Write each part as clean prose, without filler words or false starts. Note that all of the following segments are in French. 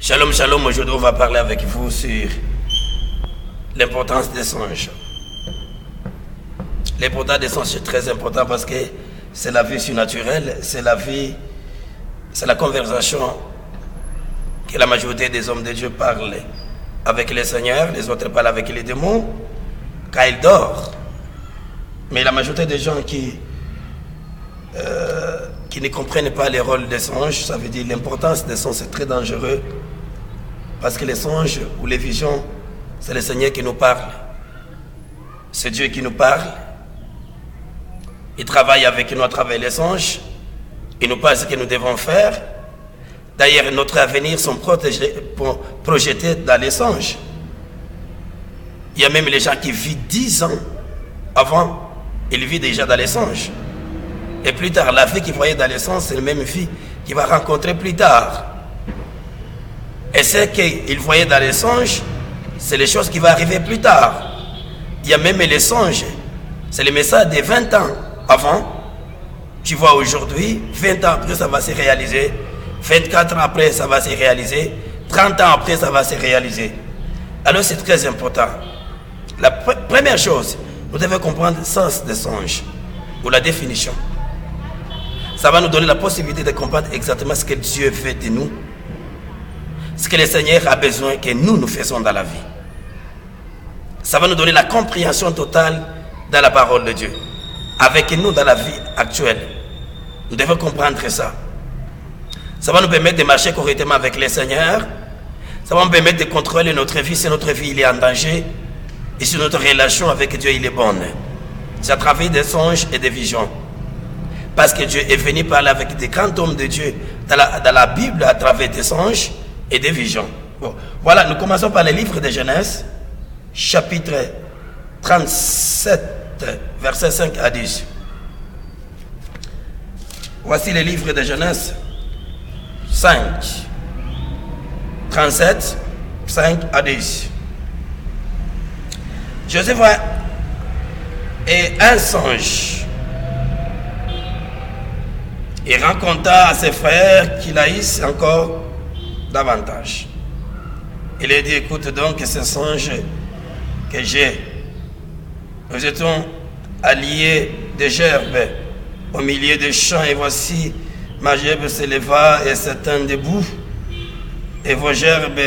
Shalom, shalom. Aujourd'hui, on va parler avec vous sur l'importance des songes. L'importance des songes, c'est très important parce que c'est la vie surnaturelle, c'est la vie, c'est la conversation que la majorité des hommes de Dieu parlent avec les seigneurs, les autres parlent avec les démons quand ils dorment. Mais la majorité des gens qui ne comprennent pas les rôles des songes, ça veut dire l'importance des songes, c'est très dangereux. Parce que les songes ou les visions, c'est le Seigneur qui nous parle. C'est Dieu qui nous parle. Il travaille avec nous à travers les songes. Il nous parle ce que nous devons faire. D'ailleurs, notre avenir sont projetés dans les songes. Il y a même les gens qui vivent 10 ans avant, ils vivent déjà dans les songes. Et plus tard, la vie qu'ils voyaient dans les songes, c'est la même vie qu'il va rencontrer plus tard. Et ce qu'il voyait dans les songes, c'est les choses qui vont arriver plus tard. Il y a même les songes. C'est le message de 20 ans avant. Tu vois aujourd'hui, 20 ans après, ça va se réaliser. 24 ans après, ça va se réaliser. 30 ans après, ça va se réaliser. Alors c'est très important. La première chose, nous devons comprendre le sens des songes, ou la définition. Ça va nous donner la possibilité de comprendre exactement ce que Dieu fait de nous. Ce que le Seigneur a besoin que nous faisons dans la vie. Ça va nous donner la compréhension totale dans la parole de Dieu. Avec nous dans la vie actuelle. Nous devons comprendre ça. Ça va nous permettre de marcher correctement avec le Seigneur. Ça va nous permettre de contrôler notre vie si notre vie il est en danger. Et si notre relation avec Dieu il est bonne. C'est à travers des songes et des visions. Parce que Dieu est venu parler avec des grands hommes de Dieu dans la Bible à travers des songes et des visions. Bon. Voilà, nous commençons par le livre de Genèse, chapitre 37, versets 5 à 10. Voici le livre de Genèse 5, 37, 5 à 10. Joseph et un songe. Il raconta à ses frères qu'il haïssent encore davantage. Il a dit, écoute donc ce songe que j'ai. Nous étions alliés de gerbes au milieu des champs, et voici ma gerbe se leva et se tint debout, et vos gerbes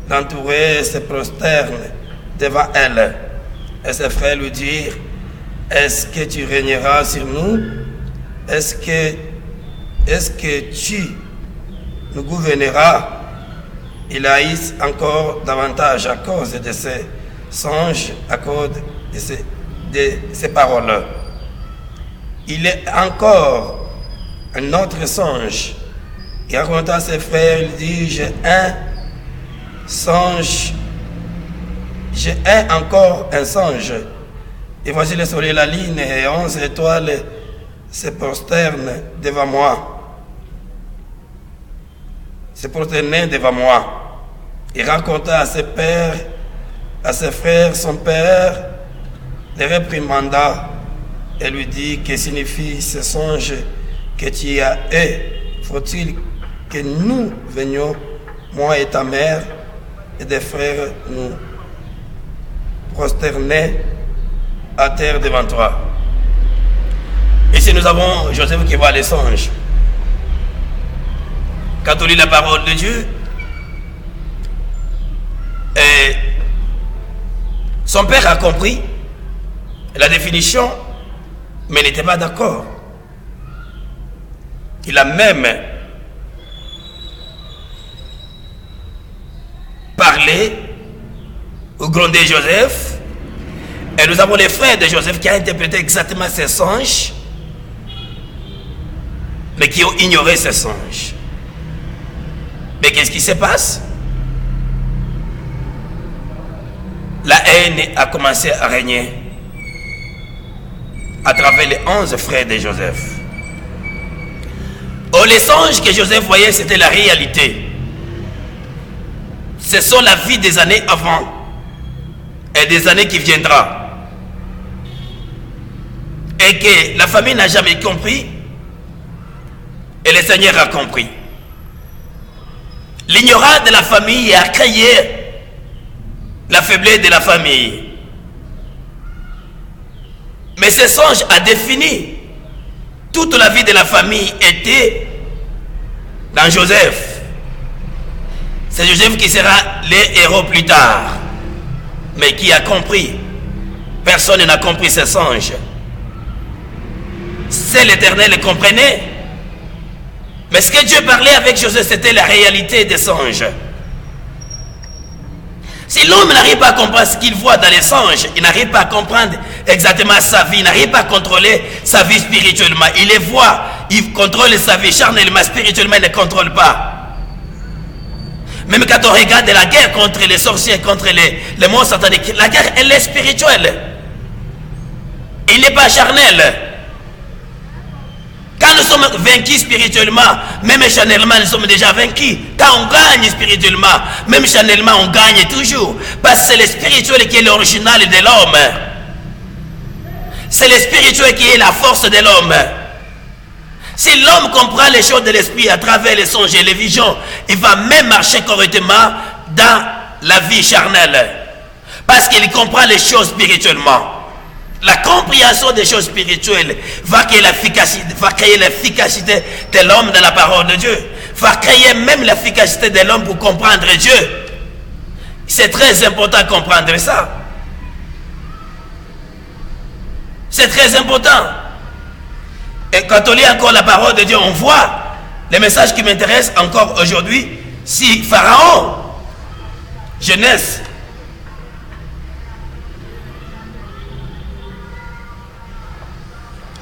l'entouraient et se prosternent devant elle. Et ses frères lui dirent, est-ce que tu régneras sur nous? Est-ce que tu nous gouverneras? Il haïssent encore davantage à cause de ces songes, à cause de ces paroles. Il est encore un autre songe. Il raconta à ses frères, il dit, j'ai encore un songe. Et voici le soleil, la lune et 11 étoiles se prosternent devant moi. Se prosterner devant moi. Il raconta à ses pères, à ses frères, son père les réprimanda et lui dit, que signifie ce songe que tu as eu? Faut-il que nous venions, moi et ta mère et des frères, nous prosterner à terre devant toi? Ici nous avons Joseph qui voit les songes. Quand on lit la parole de Dieu, et son père a compris la définition, mais il n'était pas d'accord. Il a même parlé ou grondé Joseph, et nous avons les frères de Joseph qui ont interprété exactement ces songes, mais qui ont ignoré ces songes. Mais qu'est-ce qui se passe? La haine a commencé à régner à travers les 11 frères de Joseph. Oh, les songes que Joseph voyait, c'était la réalité. Ce sont la vie des années avant et des années qui viendront. Et que la famille n'a jamais compris, et le Seigneur a compris. L'ignorance de la famille a créé la faiblesse de la famille. Mais ce songe a défini toute la vie de la famille était dans Joseph. C'est Joseph qui sera le héros plus tard. Mais qui a compris? Personne n'a compris ce songe. C'est l'Éternel qui comprenait. Mais ce que Dieu parlait avec Joseph, c'était la réalité des songes. Si l'homme n'arrive pas à comprendre ce qu'il voit dans les songes, il n'arrive pas à comprendre exactement sa vie, il n'arrive pas à contrôler sa vie spirituellement. Il les voit, il contrôle sa vie charnellement, spirituellement, il ne contrôle pas. Même quand on regarde la guerre contre les sorciers, contre les monstres sataniques, la guerre, elle est spirituelle. Il n'est pas charnel. Quand nous sommes vaincus spirituellement, même charnellement, nous sommes déjà vaincus. Quand on gagne spirituellement, même charnellement, on gagne toujours. Parce que c'est le spirituel qui est l'original de l'homme. C'est le spirituel qui est la force de l'homme. Si l'homme comprend les choses de l'esprit à travers les songes et les visions, il va même marcher correctement dans la vie charnelle. Parce qu'il comprend les choses spirituellement. La compréhension des choses spirituelles va créer l'efficacité de l'homme dans la parole de Dieu. Va créer même l'efficacité de l'homme pour comprendre Dieu. C'est très important de comprendre ça. C'est très important. Et quand on lit encore la parole de Dieu, on voit les messages qui m'intéressent encore aujourd'hui. Si Pharaon, Genèse,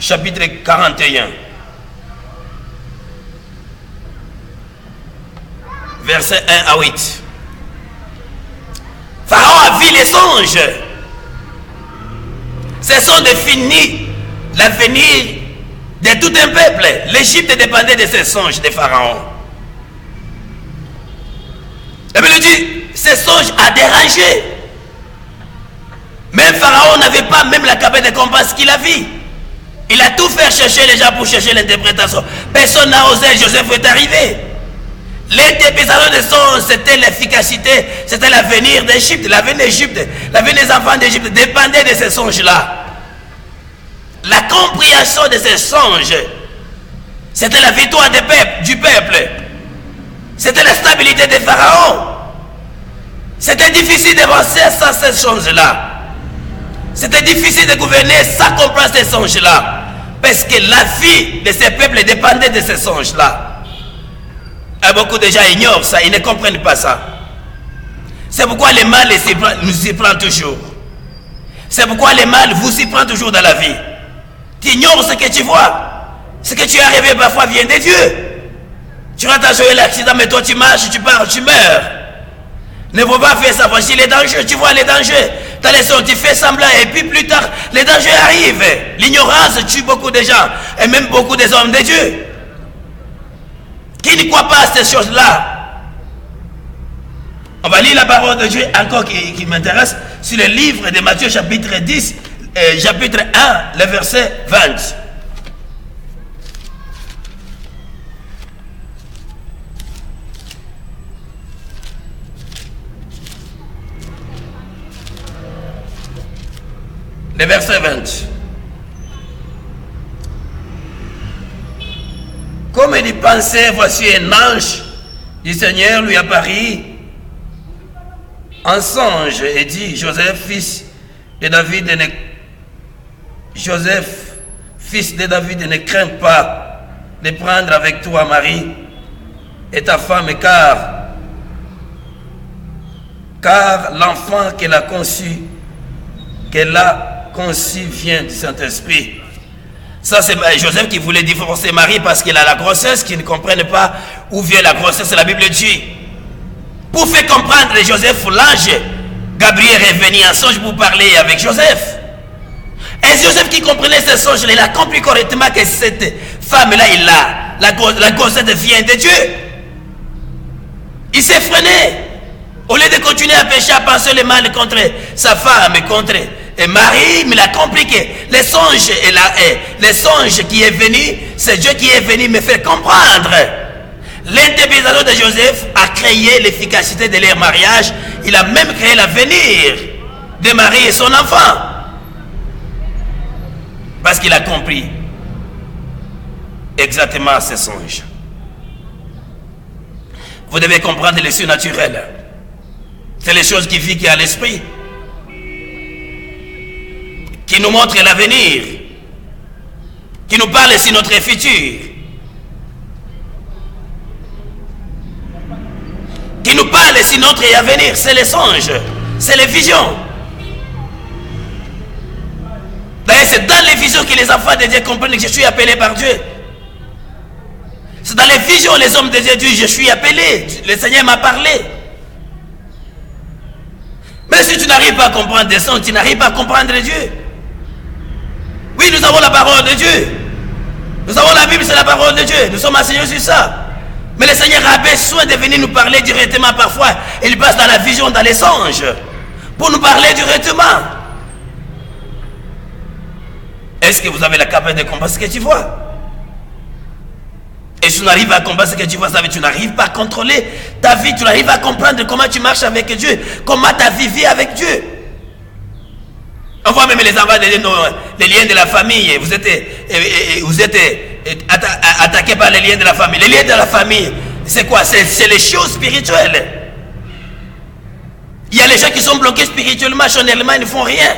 chapitre 41, verset 1 à 8. Pharaon a vu les songes. Ce sont définis l'avenir de tout un peuple. L'Égypte dépendait de ces songes de Pharaon. La Bible dit, ces songes a dérangé. Même Pharaon n'avait pas même la capacité de comprendre ce qu'il a vu. Il a tout fait chercher les gens pour chercher l'interprétation. Personne n'a osé. Joseph est arrivé. L'interprétation des songes, c'était l'efficacité, c'était l'avenir d'Égypte. L'avenir d'Égypte, l'avenir des enfants d'Égypte dépendait de ces songes-là. La compréhension de ces songes, c'était la victoire du peuple. C'était la stabilité des pharaons. C'était difficile d'avancer sans ces songes-là. C'était difficile de gouverner sans comprendre ces songes-là. Parce que la vie de ces peuples dépendait de ces songes-là. Et beaucoup de gens ignorent ça, ils ne comprennent pas ça. C'est pourquoi le mal nous y prend toujours. C'est pourquoi le mal vous y prend toujours dans la vie. Tu ignores ce que tu vois. Ce que tu es arrivé parfois vient de Dieu. Tu rentres jouer l'accident, mais toi tu marches, tu pars, tu meurs. Ne faut pas faire ça, voici les dangers, tu vois les dangers. Dans les sons, tu fais semblant et puis plus tard, les dangers arrivent. L'ignorance tue beaucoup de gens et même beaucoup des hommes de Dieu. Qui ne croient pas à ces choses-là? On va lire la parole de Dieu encore qui m'intéresse sur le livre de Matthieu chapitre 10, chapitre 1, le verset 20. Le verset 20. Comme il y pensait, voici un ange du Seigneur lui apparut en songe et dit, Joseph, fils de David, ne crains pas de prendre avec toi Marie et ta femme, car l'enfant qu'elle a conçu vient du Saint-Esprit. Ça, c'est Joseph qui voulait divorcer Marie parce qu'il a la grossesse, qui ne comprennent pas où vient la grossesse. La Bible dit, pour faire comprendre Joseph, l'ange Gabriel est venu en songe pour parler avec Joseph. Et Joseph qui comprenait ce songe, il a compris correctement que cette femme-là, la grossesse vient de Dieu. Il s'est freiné. Au lieu de continuer à pécher, à penser le mal contre sa femme, contre Marie, mais il a compris que les songes qui est venu, c'est Dieu qui est venu me faire comprendre. L'interprétation de Joseph a créé l'efficacité de leur mariage. Il a même créé l'avenir de Marie et son enfant. Parce qu'il a compris exactement ces songes. Vous devez comprendre les surnaturels. C'est les choses qui vivent, qui à l'esprit, qui nous montrent l'avenir, qui nous parlent sur notre futur, qui nous parlent sur notre avenir. C'est les songes, c'est les visions. D'ailleurs, c'est dans les visions que les enfants de Dieu comprennent que je suis appelé par Dieu. C'est dans les visions les hommes de Dieu disent je suis appelé, le Seigneur m'a parlé. Mais si tu n'arrives pas à comprendre des sons, tu n'arrives pas à comprendre Dieu. Oui, nous avons la parole de Dieu. Nous avons la Bible, c'est la parole de Dieu. Nous sommes enseignés sur ça. Mais le Seigneur a besoin de venir nous parler directement parfois. Il passe dans la vision, dans les songes, pour nous parler directement. Est-ce que vous avez la capacité de comprendre ce que tu vois? Et si tu n'arrives pas à comprendre ce que tu vois, ça veut dire que tu n'arrives pas à contrôler ta vie, tu n'arrives pas à comprendre comment tu marches avec Dieu, comment ta vie vit avec Dieu. On voit même les enfants, les liens de la famille, vous êtes attaqué par les liens de la famille. Les liens de la famille, c'est quoi? C'est les choses spirituelles. Il y a les gens qui sont bloqués spirituellement, charnellement, ils ne font rien.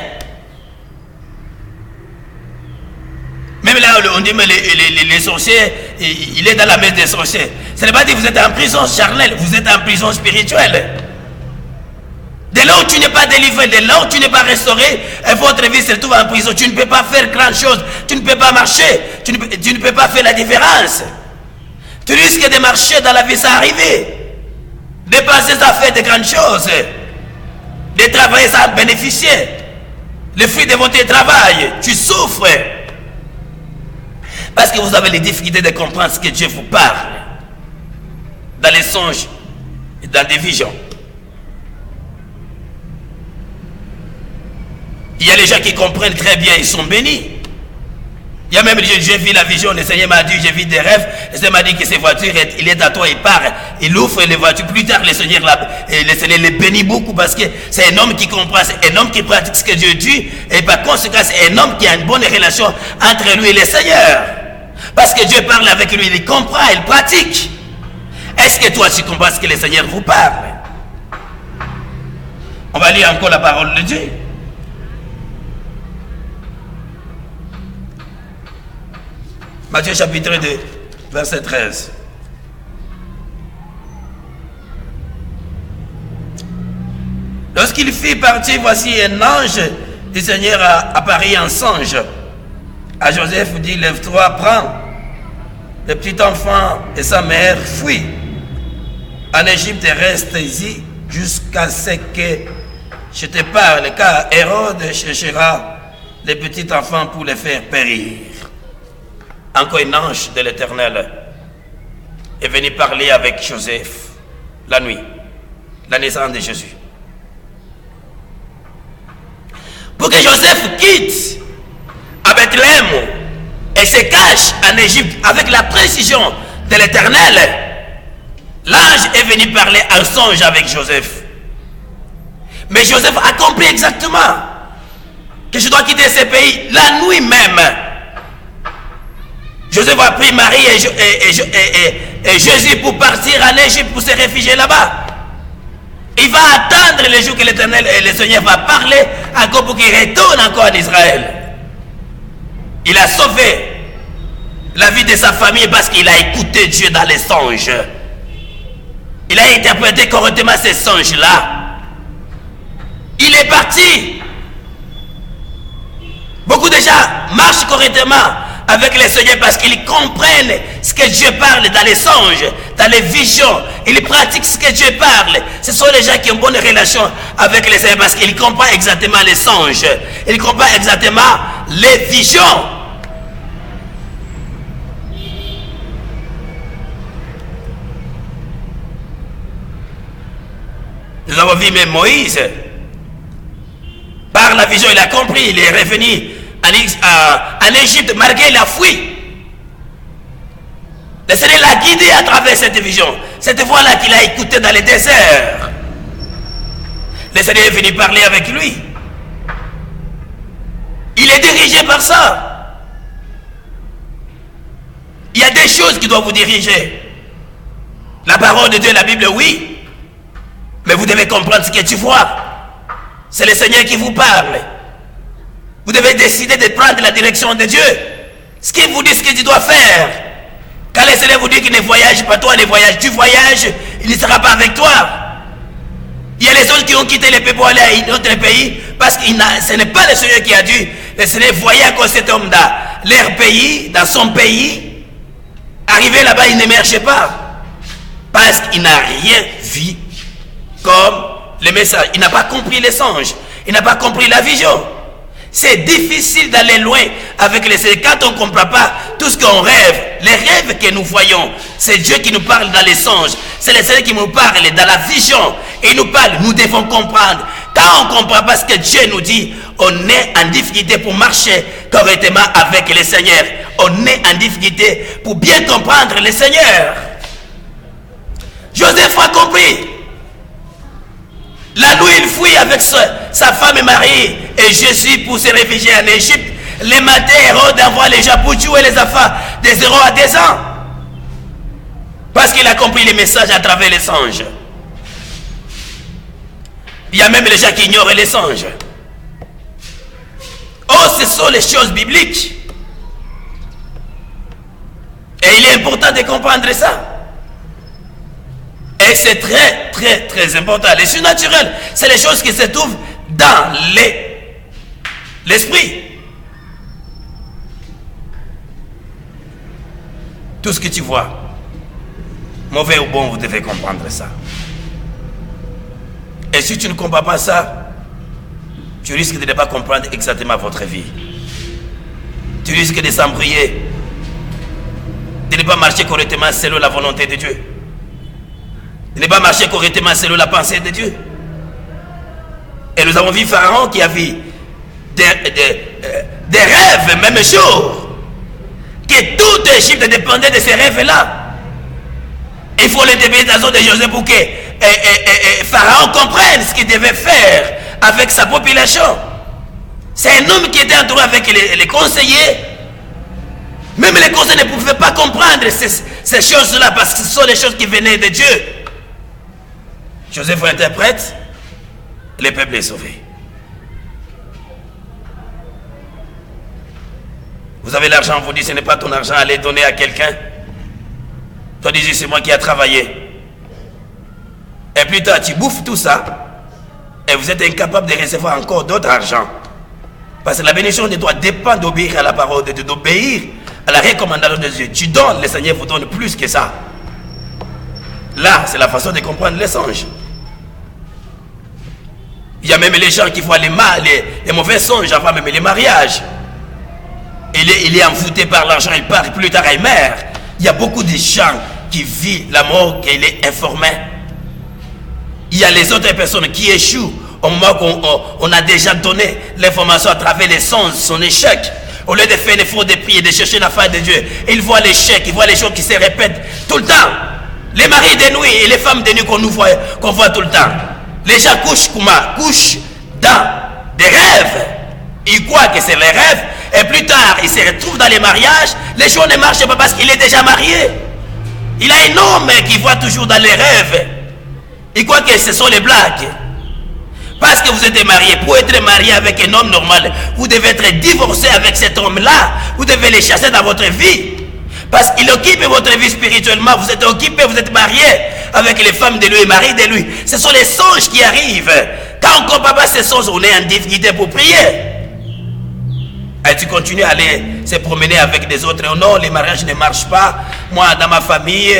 Même là, on dit, mais les sorciers, il est dans la messe des sorciers. Ce n'est pas dire que vous êtes en prison charnelle, vous êtes en prison spirituelle. Dès là où tu n'es pas délivré, dès là où tu n'es pas restauré, votre vie se trouve en prison. Tu ne peux pas faire grand chose, tu ne peux pas marcher, tu ne peux pas faire la différence. Tu risques de marcher dans la vie sans arriver, de passer sans faire de grandes choses, de travailler sans bénéficier. Le fruit de votre travail, tu souffres. Parce que vous avez les difficultés de comprendre ce que Dieu vous parle. Dans les songes et dans des visions. Il y a les gens qui comprennent très bien, ils sont bénis. Il y a même des gens, j'ai vu la vision, le Seigneur m'a dit, j'ai vu des rêves. Le Seigneur m'a dit que ces voitures, il est à toi, il part, il ouvre les voitures. Plus tard, le Seigneur les bénit beaucoup parce que c'est un homme qui comprend, c'est un homme qui pratique ce que Dieu dit. Et par conséquent, c'est un homme qui a une bonne relation entre lui et le Seigneur. Parce que Dieu parle avec lui, il comprend, il pratique. Est-ce que toi tu comprends ce que le Seigneur vous parle? On va lire encore la parole de Dieu. Matthieu chapitre 2, verset 13. Lorsqu'il fit partir, voici un ange du Seigneur apparut en songe. À Joseph dit, lève-toi, prends le petit enfant et sa mère, fuit en Égypte et reste ici jusqu'à ce que je te parle, car Hérode cherchera les petits enfants pour les faire périr. Encore un ange de l'Éternel est venu parler avec Joseph la nuit, la naissance de Jésus. Pour que Joseph quitte à Bethléem et se cache en Égypte avec la précision de l'Éternel, l'ange est venu parler en songe avec Joseph. Mais Joseph a compris exactement que je dois quitter ce pays la nuit même. Joseph a pris Marie et Jésus pour partir en Égypte, pour se réfugier là-bas. Il va attendre le jour que l'Éternel et le Seigneur va parler encore pour qu'il retourne encore en Israël. Il a sauvé la vie de sa famille parce qu'il a écouté Dieu dans les songes. Il a interprété correctement ces songes-là. Il est parti. Beaucoup de gens marchent correctement avec les Seigneur parce qu'ils comprennent ce que Dieu parle dans les songes, dans les visions. Ils pratiquent ce que Dieu parle. Ce sont les gens qui ont une bonne relation avec les Seigneur parce qu'ils comprennent exactement les songes. Ils comprennent exactement les visions. Nous avons vu même Moïse. Par la vision, il a compris, il est revenu en Égypte, malgré il a fui. Le Seigneur l'a guidé à travers cette vision. Cette voix-là qu'il a écoutée dans le désert. Le Seigneur est venu parler avec lui. Il est dirigé par ça. Il y a des choses qui doivent vous diriger. La parole de Dieu, la Bible, oui. Mais vous devez comprendre ce que tu vois. C'est le Seigneur qui vous parle. Vous devez décider de prendre la direction de Dieu. Ce qu'il vous dit, ce que tu dois faire. Quand le Seigneur vous dit qu'il ne voyage pas, toi, ne voyage, tu voyages, il ne sera pas avec toi. Il y a les autres qui ont quitté les pays pour aller à un autre pays parce que ce n'est pas le Seigneur qui a dit. Le Seigneur voyait à cause de cet homme dans leur pays, dans son pays. Arrivé là-bas, il n'émergeait pas. Parce qu'il n'a rien vu comme le message. Il n'a pas compris les songes. Il n'a pas compris la vision. C'est difficile d'aller loin avec les Seigneur. Quand on ne comprend pas tout ce qu'on rêve, les rêves que nous voyons, c'est Dieu qui nous parle dans les songes. C'est le Seigneur qui nous parle dans la vision. Et il nous parle, nous devons comprendre. Quand on ne comprend pas ce que Dieu nous dit, on est en difficulté pour marcher correctement avec le Seigneur. On est en difficulté pour bien comprendre le Seigneur. Joseph a compris. La nuit, il fuit avec sa femme et Marie et Jésus pour se réfugier en Égypte. Les matins, Hérode envoie les gens pour tuer les enfants de 0 à 2 ans. Parce qu'il a compris les messages à travers les songes. Il y a même les gens qui ignorent les songes. Oh, ce sont les choses bibliques. Et il est important de comprendre ça. Et c'est très, très, très important. Les surnaturels, c'est les choses qui se trouvent dans l'esprit. Tout ce que tu vois, mauvais ou bon, vous devez comprendre ça. Et si tu ne comprends pas ça, tu risques de ne pas comprendre exactement votre vie. Tu risques de s'embrouiller, de ne pas marcher correctement selon la volonté de Dieu. De ne pas marcher correctement selon la pensée de Dieu. Et nous avons vu Pharaon qui a vu des rêves, même jour, que toute Égypte dépendait de ces rêves-là. Il faut l'interprétation de Joseph pour que Pharaon comprenne ce qu'il devait faire avec sa population. C'est un homme qui était entouré avec les conseillers. Même les conseillers ne pouvaient pas comprendre ces choses-là parce que ce sont les choses qui venaient de Dieu. Joseph interprète, le peuple est sauvé. Vous avez l'argent, vous dites ce n'est pas ton argent, allez donner à quelqu'un. Toi, dis c'est moi qui ai travaillé. Et plus tard, tu bouffes tout ça et vous êtes incapable de recevoir encore d'autres argent. Parce que la bénédiction de toi dépend d'obéir à la parole de Dieu, d'obéir à la recommandation de Dieu. Tu donnes, le Seigneur vous donne plus que ça. Là, c'est la façon de comprendre les songes. Il y a même les gens qui voient les mauvais songes avant même les mariages. Il est envoûté par l'argent, il part plus tard, il meurt. Il y a beaucoup de gens qui vivent la mort, qu'il est informé. Il y a les autres personnes qui échouent au moment qu'on a déjà donné l'information à travers les songes, son échec. Au lieu de faire l'effort de prier, de chercher la face de Dieu, il voit l'échec, il voit les choses qui se répètent tout le temps. Les maris de nuit et les femmes de nuit qu'on voit tout le temps. Les gens couchent dans des rêves. Ils croient que c'est les rêves. Et plus tard, ils se retrouvent dans les mariages. Les choses ne marchent pas parce qu'il est déjà marié. Il a un homme qui voit toujours dans les rêves. Il croit que ce sont les blagues. Parce que vous êtes marié. Pour être marié avec un homme normal, vous devez être divorcé avec cet homme-là. Vous devez le chasser dans votre vie. Parce qu'il occupe votre vie spirituellement. Vous êtes occupé, vous êtes marié avec les femmes de lui et mari de lui. Ce sont les songes qui arrivent. Quand on ne comprend pas ces songes, on est en difficulté pour prier. Et tu continues à aller se promener avec des autres. Oh non, les mariages ne marchent pas. Moi, dans ma famille,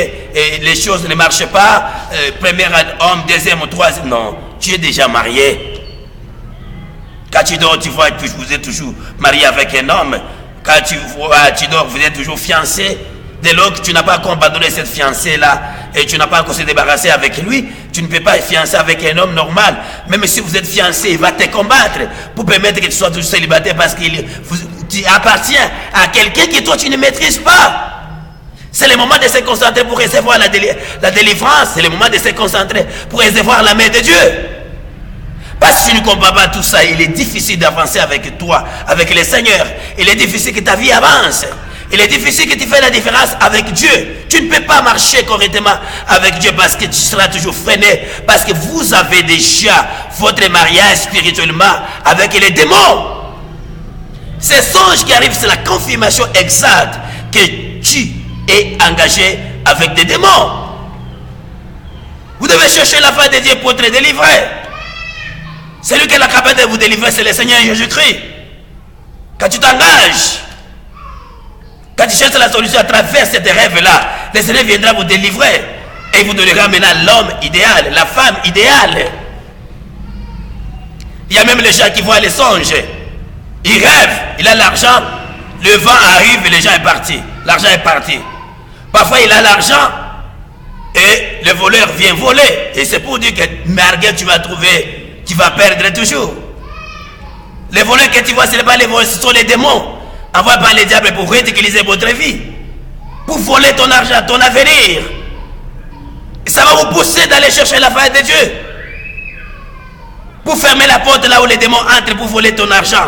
les choses ne marchent pas. Premier homme, deuxième, troisième. Non, tu es déjà marié. Quand tu dors, tu vois que vous êtes toujours marié avec un homme. Quand tu dors, vous êtes toujours fiancé. Dès lors que tu n'as pas abandonné cette fiancée-là et tu n'as pas encore se débarrasser avec lui, tu ne peux pas être fiancé avec un homme normal. Même si vous êtes fiancé, il va te combattre pour permettre que tu sois toujours célibataire parce qu'il tu appartiens à quelqu'un que toi tu ne maîtrises pas. C'est le moment de se concentrer pour recevoir la délivrance. C'est le moment de se concentrer pour recevoir la main de Dieu. Parce que si tu ne comprends pas tout ça, il est difficile d'avancer avec toi, avec le Seigneur. Il est difficile que ta vie avance. Il est difficile que tu fasses la différence avec Dieu. Tu ne peux pas marcher correctement avec Dieu parce que tu seras toujours freiné. Parce que vous avez déjà votre mariage spirituellement avec les démons. Ces songes qui arrivent, c'est la confirmation exacte que tu es engagé avec des démons. Vous devez chercher la fin de Dieu pour être délivré. Celui qui est capable de vous délivrer, c'est le Seigneur Jésus-Christ. Quand tu t'engages, quand tu cherches la solution à travers ces rêves-là, le Seigneur viendra vous délivrer et vous donnera maintenant l'homme idéal, la femme idéale. Il y a même les gens qui voient les songes. Ils rêvent, il a l'argent, le vent arrive et l'argent est parti. L'argent est parti. Parfois il a l'argent et le voleur vient voler. Et c'est pour dire que Marguerite, tu vas trouver, tu vas perdre toujours. Les voleurs que tu vois, ce n'est pas les voleurs, ce sont les démons. Envoyés par les diables pour ridiculiser votre vie. Pour voler ton argent, ton avenir. Et ça va vous pousser d'aller chercher la faille de Dieu. Pour fermer la porte là où les démons entrent pour voler ton argent.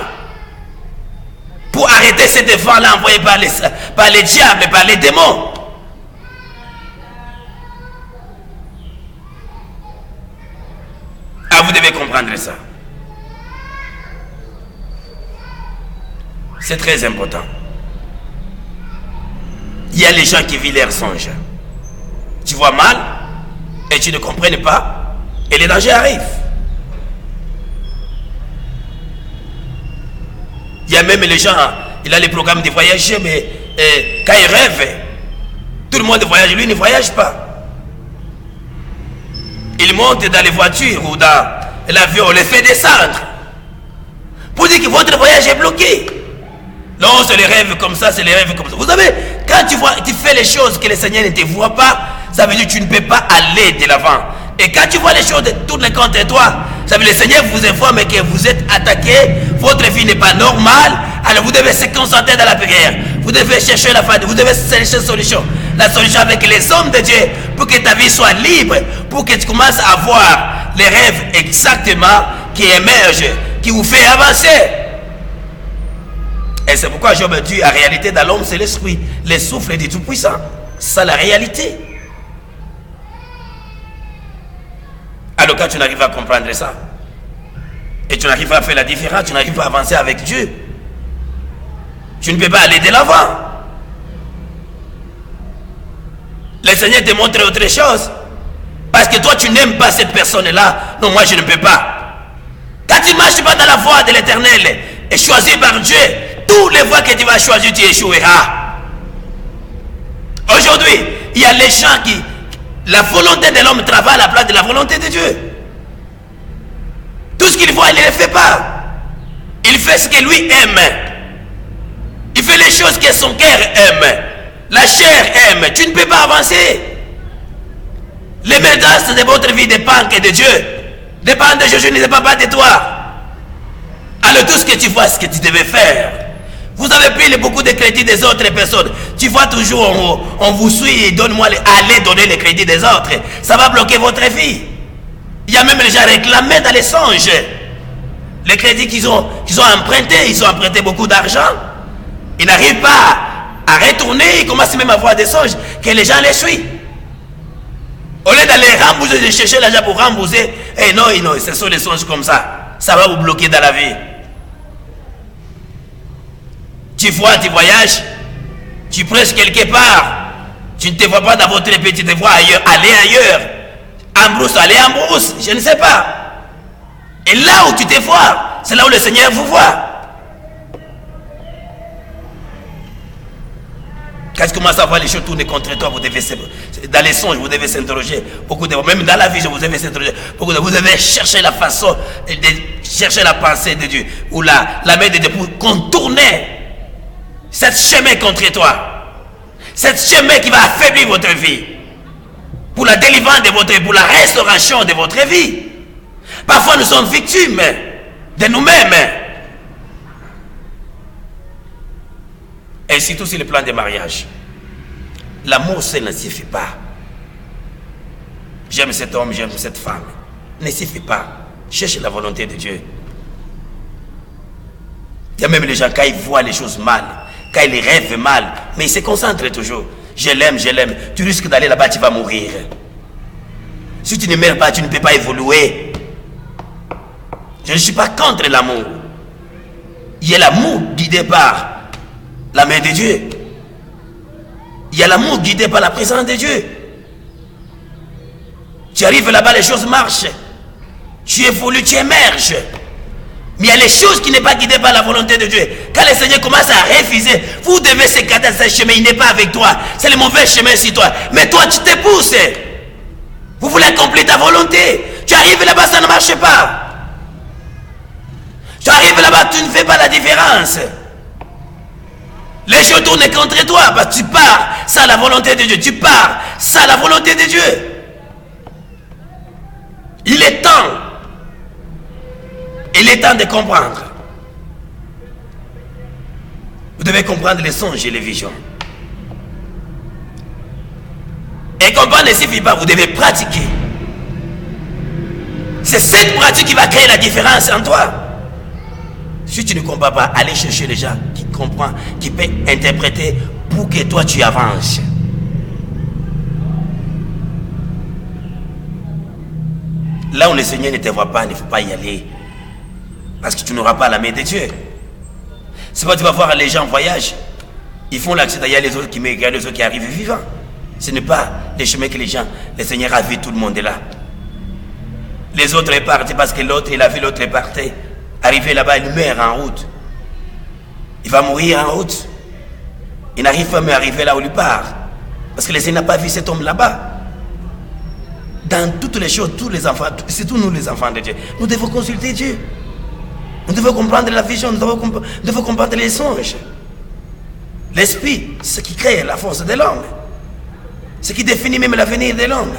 Pour arrêter ces vents-là envoyés par les diables, par les démons. Ah, vous devez comprendre ça. C'est très important. Il y a les gens qui vivent leurs songes. Tu vois mal et tu ne comprends pas et les dangers arrivent. Il y a même les gens, il a les programmes de voyager, mais quand il rêve, tout le monde voyage, lui ne voyage pas. Il monte dans les voitures ou dans l'avion, on les fait descendre. Pour dire que votre voyage est bloqué. Non, c'est les rêves comme ça, c'est les rêves comme ça. Vous savez, quand tu fais les choses que le Seigneur ne te voit pas, ça veut dire que tu ne peux pas aller de l'avant. Et quand tu vois les choses tourner contre toi, ça veut dire que le Seigneur vous informe que vous êtes attaqué, votre vie n'est pas normale, alors vous devez se concentrer dans la prière. Vous devez chercher la fin, vous devez chercher une solution. La solution avec les hommes de Dieu pour que ta vie soit libre, pour que tu commences à voir les rêves exactement qui émergent, qui vous fait avancer. Et c'est pourquoi Job dit, en réalité, dans l'homme, c'est l'esprit, le souffle du Tout-Puissant. C'est ça la réalité. Alors quand tu n'arrives pas à comprendre ça, et tu n'arrives pas à faire la différence, tu n'arrives pas à avancer avec Dieu, tu ne peux pas aller de l'avant. Le Seigneur te montre autre chose. Parce que toi, tu n'aimes pas cette personne-là. Non, moi, je ne peux pas. Quand tu ne marches pas dans la voie de l'Éternel et choisi par Dieu, toutes les voies que tu vas choisir, tu échoueras. Aujourd'hui, il y a les gens qui... La volonté de l'homme travaille à la place de la volonté de Dieu. Tout ce qu'il voit, il ne le fait pas. Il fait ce que lui aime. Il fait les choses que son cœur aime. La chair aime. Tu ne peux pas avancer. L'émergence de votre vie dépend que de Dieu. Dépend de Jésus, ne dépend pas de toi. Alors tout ce que tu vois, ce que tu devais faire. Vous avez pris beaucoup de crédits des autres personnes. Tu vois toujours, on vous suit et donne-moi, allez donner les crédits des autres. Ça va bloquer votre vie. Il y a même les gens réclamés dans les songes. Les crédits qu'ils ont empruntés, ils ont emprunté beaucoup d'argent. Ils n'arrivent pas à retourner, ils commencent même à avoir des songes que les gens les suivent. Au lieu d'aller rembourser, de chercher l'argent pour rembourser, non, ce sont des songes comme ça. Ça va vous bloquer dans la vie. Tu vois, tu voyages, tu prêches quelque part, tu ne te vois pas dans votre pays, tu te vois ailleurs, aller ailleurs, en brousse, aller en brousse, je ne sais pas. Et là où tu te vois, c'est là où le Seigneur vous voit. Quand tu commences à voir les choses tourner contre toi, vous devez, dans les songes, vous devez s'interroger. Beaucoup de, même dans la vision, vous devez s'interroger. Vous devez chercher la façon, chercher la pensée de Dieu, ou la main de Dieu pour contourner cette chemin contre toi, cette chemin qui va affaiblir votre vie, pour la délivrance de votre vie, pour la restauration de votre vie. Parfois nous sommes victimes de nous-mêmes. Et surtout sur le plan des mariages. L'amour seul ne suffit pas. J'aime cet homme, j'aime cette femme. Ne suffit pas. Cherche la volonté de Dieu. Il y a même les gens, quand ils voient les choses mal, quand ils rêvent mal, mais ils se concentrent toujours. Je l'aime, je l'aime. Tu risques d'aller là-bas, tu vas mourir. Si tu ne meurs pas, tu ne peux pas évoluer. Je ne suis pas contre l'amour. Il y a l'amour guidé par la main de Dieu. Il y a l'amour guidé par la présence de Dieu. Tu arrives là-bas, les choses marchent. Tu évolues, tu émerges. Mais il y a les choses qui ne sont pas guidées par la volonté de Dieu. Quand le Seigneur commence à refuser, vous devez s'écarter de ce chemin, il n'est pas avec toi. C'est le mauvais chemin sur toi. Mais toi, tu te pousses. Vous voulez accomplir ta volonté. Tu arrives là-bas, ça ne marche pas. Tu arrives là-bas, tu ne fais pas la différence. Les gens tournent contre toi parce que tu pars sans la volonté de Dieu. Tu pars sans la volonté de Dieu. Il est temps. Il est temps de comprendre. Vous devez comprendre les songes et les visions. Et comprendre ne suffit pas, vous devez pratiquer. C'est cette pratique qui va créer la différence en toi. Si tu ne comprends pas, allez chercher les gens qui comprennent, qui peuvent interpréter pour que toi tu avances. Là où le Seigneur ne te voit pas, il ne faut pas y aller. Parce que tu n'auras pas la main de Dieu. C'est pas que tu vas voir les gens en voyage. Ils font l'accident, il y a les autres qui me regardent, les autres qui arrivent vivants. Ce n'est pas les chemins que les gens, le Seigneur a vu, tout le monde est là. Les autres est parti parce que l'autre, il a vu l'autre est parti. Arrivé là-bas, il meurt en route. Il va mourir en route. Il n'arrive pas à arriver là où il part. Parce que le Seigneur n'a pas vu cet homme là-bas. Dans toutes les choses, tous les enfants, surtout nous les enfants de Dieu, nous devons consulter Dieu. Nous devons comprendre la vision, nous devons comprendre les songes. L'esprit, c'est ce qui crée la force de l'homme. Ce qui définit même l'avenir de l'homme.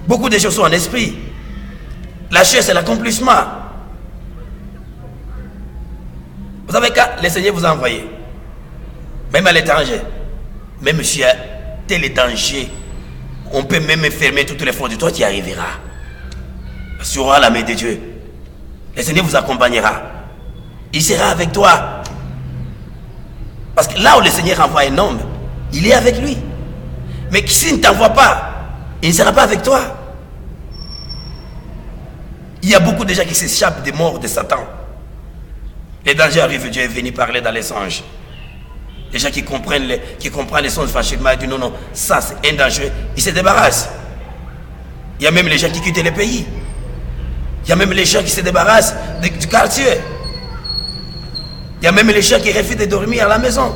Beaucoup de choses sont en esprit. La chair, c'est l'accomplissement. Vous savez, quand le Seigneur vous a envoyé, même à l'étranger, même s'il y a tel danger, on peut même fermer toutes les forces de toi, tu y arriveras. Parce que tu auras la main de Dieu. Le Seigneur vous accompagnera. Il sera avec toi. Parce que là où le Seigneur envoie un homme, il est avec lui. Mais s'il ne t'envoie pas, il ne sera pas avec toi. Il y a beaucoup de gens qui s'échappent des morts de Satan. Les dangers arrivent, Dieu est venu parler dans les songes. Les gens qui comprennent les songes facilement, ils disent non, non, ça c'est un danger, ils se débarrassent. Il y a même les gens qui quittent le pays. Il y a même les gens qui se débarrassent du quartier. Il y a même les gens qui refusent de dormir à la maison.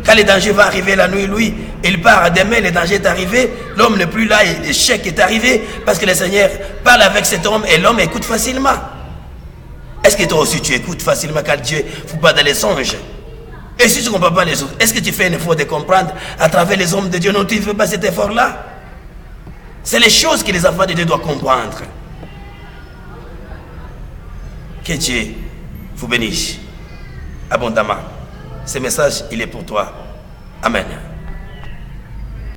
Quand le danger va arriver la nuit, lui, il part demain, le danger est arrivé, l'homme n'est plus là, l'échec est arrivé, parce que le Seigneur parle avec cet homme et l'homme écoute facilement. Est-ce que toi aussi tu écoutes facilement quand Dieu ne faut pas dans les songes? Et si tu ne comprends pas les autres, est-ce que tu fais un effort de comprendre à travers les hommes de Dieu? Non, tu ne fais pas cet effort-là. C'est les choses que les enfants de Dieu doivent comprendre. Que Dieu vous bénisse abondamment. Ce message, il est pour toi. Amen.